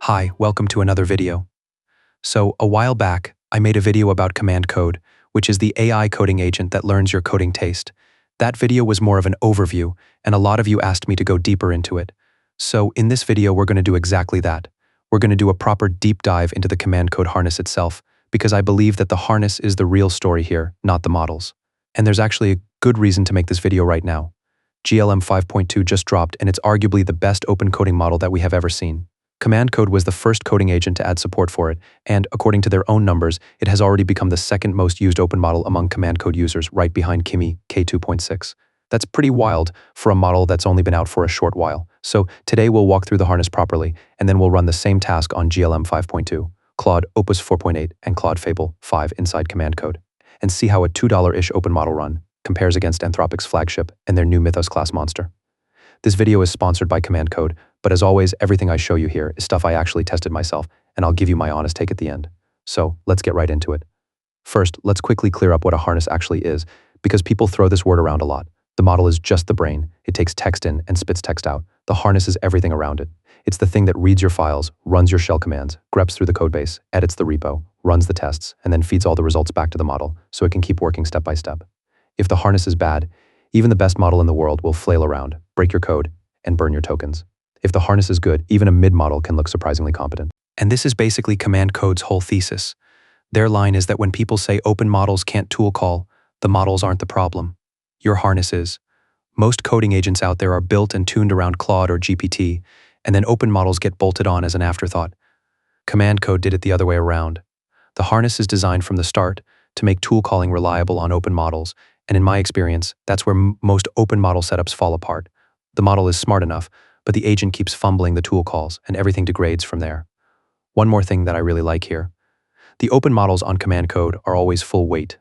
Hi, welcome to another video. So, a while back, I made a video about command code, which is the AI coding agent that learns your coding taste. That video was more of an overview, and a lot of you asked me to go deeper into it. So, in this video, we're going to do exactly that. We're going to do a proper deep dive into the command code harness itself, because I believe that the harness is the real story here, not the models. And there's actually a good reason to make this video right now. GLM 5.2 just dropped, and it's arguably the best open coding model that we have ever seen. Command code was the first coding agent to add support for it, and according to their own numbers, it has already become the second most used open model among command code users, right behind Kimi K2.6. That's pretty wild for a model that's only been out for a short while. So today we'll walk through the harness properly, and then we'll run the same task on GLM 5.2, Claude Opus 4.8, and Claude Fable 5 inside command code, and see how a $2-ish open model run compares against Anthropic's flagship and their new Mythos-class monster. This video is sponsored by command code, but as always, everything I show you here is stuff I actually tested myself, and I'll give you my honest take at the end. So let's get right into it. First, let's quickly clear up what a harness actually is, because people throw this word around a lot. The model is just the brain. It takes text in and spits text out. The harness is everything around it. It's the thing that reads your files, runs your shell commands, greps through the codebase, edits the repo, runs the tests, and then feeds all the results back to the model so it can keep working step by step. If the harness is bad, even the best model in the world will flail around, break your code, and burn your tokens. If the harness is good, even a mid-model can look surprisingly competent. And this is basically command code's whole thesis. Their line is that when people say open models can't tool call, the models aren't the problem. Your harness is. Most coding agents out there are built and tuned around Claude or GPT, and then open models get bolted on as an afterthought. Command code did it the other way around. The harness is designed from the start to make tool calling reliable on open models, and in my experience, that's where most open model setups fall apart. The model is smart enough, but the agent keeps fumbling the tool calls, and everything degrades from there. One more thing that I really like here. The open models on command code are always full weight.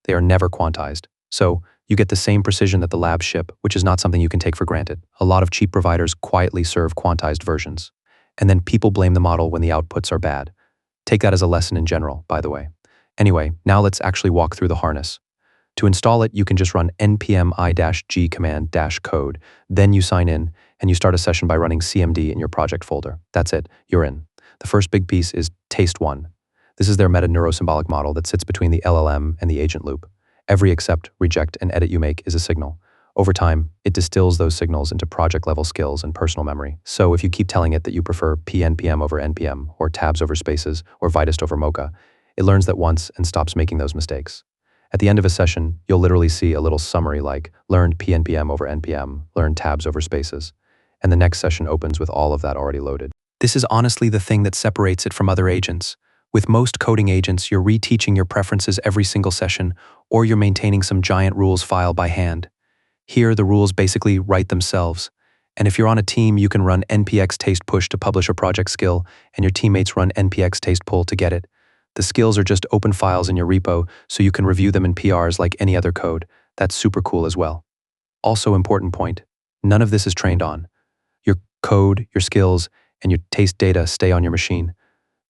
They are never quantized. So you get the same precision that the labs ship, which is not something you can take for granted. A lot of cheap providers quietly serve quantized versions. And then people blame the model when the outputs are bad. Take that as a lesson in general, by the way. Anyway, now let's actually walk through the harness. To install it, you can just run npm i-g command-code. Then you sign in, and you start a session by running cmd in your project folder. That's it, you're in. The first big piece is Taste 1. This is their meta neurosymbolic model that sits between the LLM and the agent loop. Every accept, reject, and edit you make is a signal. Over time, it distills those signals into project-level skills and personal memory. So if you keep telling it that you prefer pnpm over npm, or tabs over spaces, or vitest over mocha, it learns that once and stops making those mistakes. At the end of a session, you'll literally see a little summary like learned pnpm over npm, learned tabs over spaces, and the next session opens with all of that already loaded. This is honestly the thing that separates it from other agents. With most coding agents, you're reteaching your preferences every single session, or you're maintaining some giant rules file by hand. Here, the rules basically write themselves. And if you're on a team, you can run npx taste push to publish a project skill, and your teammates run npx taste pull to get it. The skills are just open files in your repo, so you can review them in PRs like any other code. That's super cool as well. Also, important point, none of this is trained on. Your code, your skills, and your taste data stay on your machine.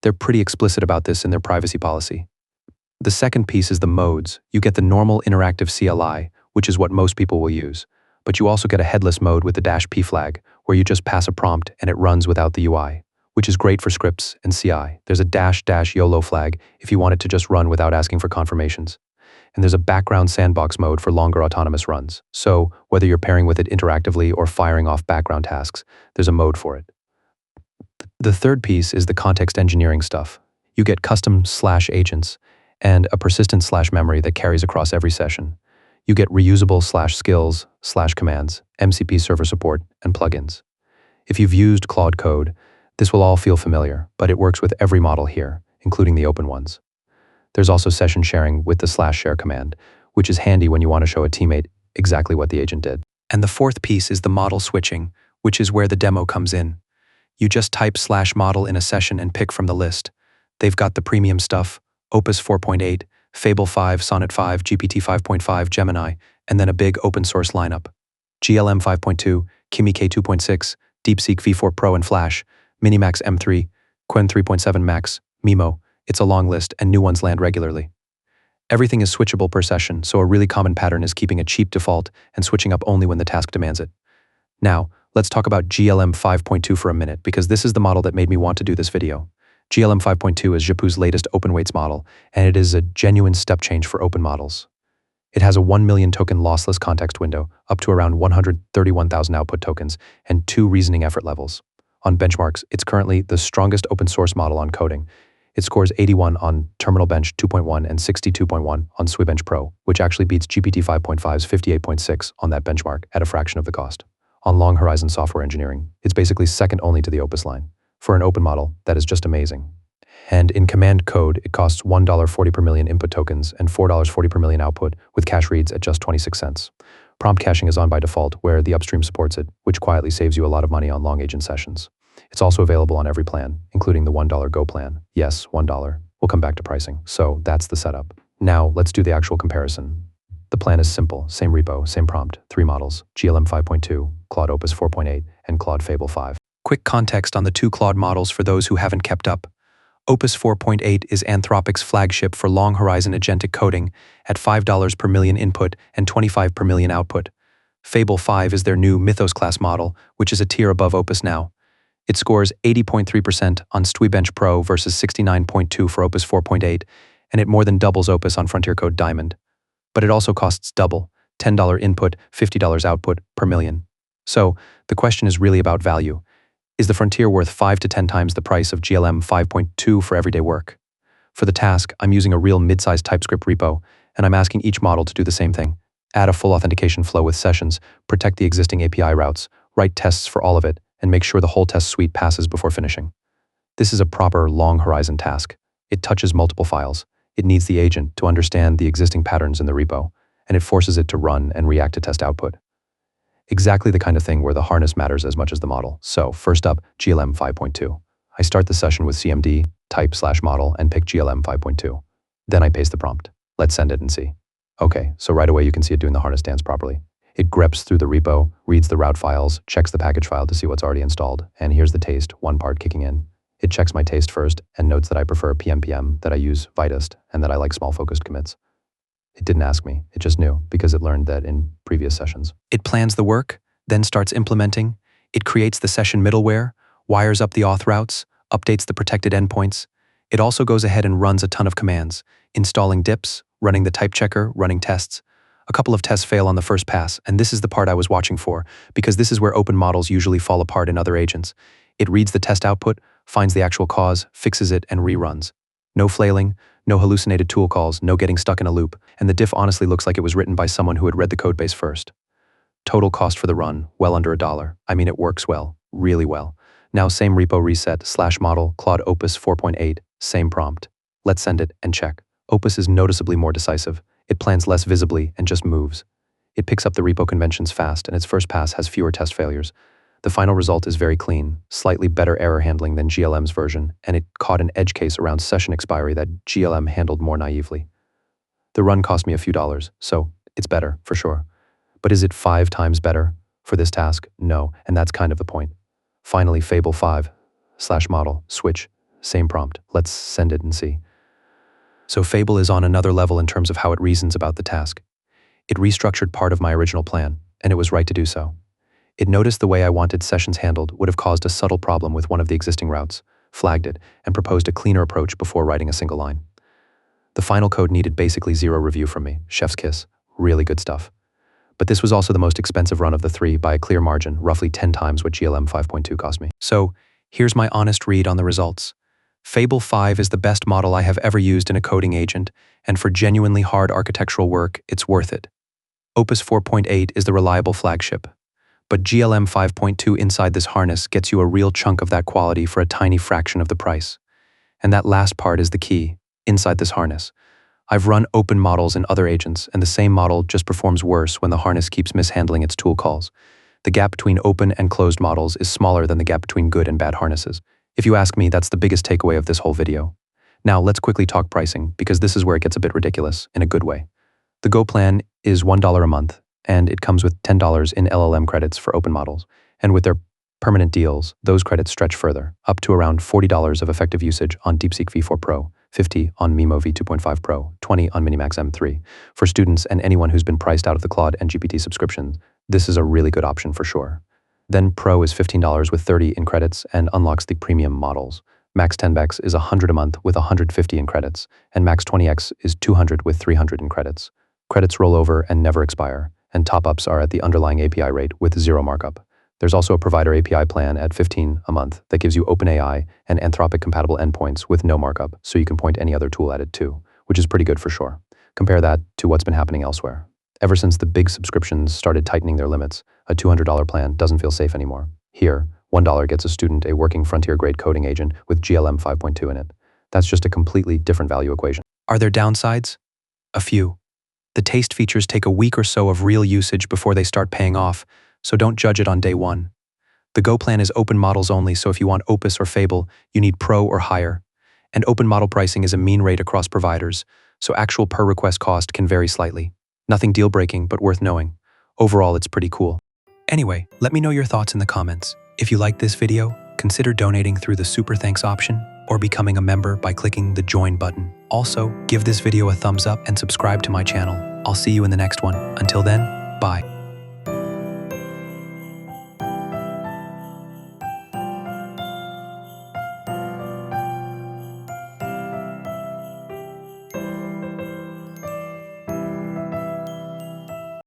They're pretty explicit about this in their privacy policy. The second piece is the modes. You get the normal interactive CLI, which is what most people will use. But you also get a headless mode with the -p flag, where you just pass a prompt and it runs without the UI, which is great for scripts and CI. There's a -YOLO flag if you want it to just run without asking for confirmations. And there's a background sandbox mode for longer autonomous runs. So whether you're pairing with it interactively or firing off background tasks, there's a mode for it. The third piece is the context engineering stuff. You get custom /agents and a persistent /memory that carries across every session. You get reusable /skills, /commands, MCP server support, and plugins. If you've used Claude Code, this will all feel familiar, but it works with every model here, including the open ones. There's also session sharing with the /share command, which is handy when you want to show a teammate exactly what the agent did. And the fourth piece is the model switching, which is where the demo comes in. You just type /model in a session and pick from the list. They've got the premium stuff, Opus 4.8, Fable 5, Sonnet 5, GPT 5.5, Gemini, and then a big open source lineup. GLM 5.2, Kimi K2.6, DeepSeek V4 Pro and Flash, Minimax M3, Qwen 3.7 Max, Mimo. It's a long list and new ones land regularly. Everything is switchable per session, so a really common pattern is keeping a cheap default and switching up only when the task demands it. Now, Let's talk about GLM 5.2 for a minute, because this is the model that made me want to do this video. GLM 5.2 is Zhipu's latest open weights model, and it is a genuine step change for open models. It has a 1 million token lossless context window, up to around 131,000 output tokens, and 2 reasoning effort levels. On benchmarks, it's currently the strongest open source model on coding. It scores 81 on Terminal Bench 2.1 and 62.1 on SwiBench Pro, which actually beats GPT 5.5's 58.6 on that benchmark at a fraction of the cost. On long horizon software engineering, it's basically second only to the Opus line. For an open model, that is just amazing. And in command code, it costs $1.40 per million input tokens and $4.40 per million output, with cache reads at just 26 cents. Prompt caching is on by default, where the upstream supports it, which quietly saves you a lot of money on long agent sessions. It's also available on every plan, including the $1 Go plan. Yes, $1. We'll come back to pricing. So that's the setup. Now, let's do the actual comparison. The plan is simple: same repo, same prompt, 3 models, GLM 5.2, Claude Opus 4.8, and Claude Fable 5. Quick context on the 2 Claude models for those who haven't kept up. Opus 4.8 is Anthropic's flagship for long-horizon agentic coding at $5 per million input and $25 per million output. Fable 5 is their new Mythos-class model, which is a tier above Opus now. It scores 80.3% on SwiBench Pro versus 69.2% for Opus 4.8, and it more than doubles Opus on Frontier Code Diamond. But it also costs double, $10 input, $50 output per million. So, the question is really about value. Is the Frontier worth 5 to 10 times the price of GLM 5.2 for everyday work? For the task, I'm using a real mid-sized TypeScript repo, and I'm asking each model to do the same thing. Add a full authentication flow with sessions, protect the existing API routes, write tests for all of it, and make sure the whole test suite passes before finishing. This is a proper long-horizon task. It touches multiple files. It needs the agent to understand the existing patterns in the repo, and it forces it to run and react to test output. Exactly the kind of thing where the harness matters as much as the model. So first up, GLM 5.2. I start the session with CMD, type/model, and pick GLM 5.2. Then I paste the prompt. Let's send it and see. Okay, so right away you can see it doing the harness dance properly. It greps through the repo, reads the route files, checks the package file to see what's already installed, and here's the taste, one part kicking in. It checks my taste first and notes that I prefer PMPM, that I use Vitest, and that I like small focused commits. It didn't ask me, it just knew, because it learned that in previous sessions. It plans the work, then starts implementing. It creates the session middleware, wires up the auth routes, updates the protected endpoints. It also goes ahead and runs a ton of commands, installing dips, running the type checker, running tests. A couple of tests fail on the first pass, and this is the part I was watching for, because this is where open models usually fall apart in other agents. It reads the test output, finds the actual cause, fixes it, and reruns. No flailing, no hallucinated tool calls, no getting stuck in a loop, and the diff honestly looks like it was written by someone who had read the codebase first. Total cost for the run, well under $1. I mean, it works well, really well. Now same repo reset, /model, Claude Opus 4.8, same prompt. Let's send it and check. Opus is noticeably more decisive. It plans less visibly and just moves. It picks up the repo conventions fast, and its first pass has fewer test failures. The final result is very clean, slightly better error handling than GLM's version, and it caught an edge case around session expiry that GLM handled more naively. The run cost me a few dollars, so it's better, for sure. But is it 5 times better for this task? No, and that's kind of the point. Finally, Fable 5/model, switch, same prompt. Let's send it and see. So Fable is on another level in terms of how it reasons about the task. It restructured part of my original plan, and it was right to do so. It noticed the way I wanted sessions handled would have caused a subtle problem with one of the existing routes, flagged it, and proposed a cleaner approach before writing a single line. The final code needed basically 0 review from me. Chef's kiss. Really good stuff. But this was also the most expensive run of the 3 by a clear margin, roughly 10 times what GLM 5.2 cost me. So, here's my honest read on the results. Fable 5 is the best model I have ever used in a coding agent, and for genuinely hard architectural work, it's worth it. Opus 4.8 is the reliable flagship. But GLM 5.2 inside this harness gets you a real chunk of that quality for a tiny fraction of the price. And that last part is the key, inside this harness. I've run open models in other agents, and the same model just performs worse when the harness keeps mishandling its tool calls. The gap between open and closed models is smaller than the gap between good and bad harnesses. If you ask me, that's the biggest takeaway of this whole video. Now let's quickly talk pricing, because this is where it gets a bit ridiculous, in a good way. The Go plan is $1 a month, and it comes with $10 in LLM credits for open models. And with their permanent deals, those credits stretch further, up to around $40 of effective usage on DeepSeek V4 Pro, 50 on Mimo V2.5 Pro, 20 on Minimax M3. For students and anyone who's been priced out of the Claude and GPT subscriptions, this is a really good option for sure. Then Pro is $15 with 30 in credits and unlocks the premium models. Max 10x is $100 a month with 150 in credits, and Max 20x is $200 with 300 in credits. Credits roll over and never expire, and top-ups are at the underlying API rate with zero markup. There's also a provider API plan at $15 a month that gives you OpenAI and Anthropic-compatible endpoints with no markup, so you can point any other tool at it too, which is pretty good for sure. Compare that to what's been happening elsewhere. Ever since the big subscriptions started tightening their limits, a $200 plan doesn't feel safe anymore. Here, $1 gets a student a working frontier-grade coding agent with GLM 5.2 in it. That's just a completely different value equation. Are there downsides? A few. The taste features take a week or so of real usage before they start paying off, so don't judge it on day one. The Go plan is open models only, so if you want Opus or Fable, you need Pro or higher. And open model pricing is a mean rate across providers, so actual per request cost can vary slightly. Nothing deal-breaking, but worth knowing. Overall, it's pretty cool. Anyway, let me know your thoughts in the comments. If you liked this video, consider donating through the Super Thanks option or becoming a member by clicking the Join button. Also, give this video a thumbs up and subscribe to my channel. I'll see you in the next one. Until then, bye.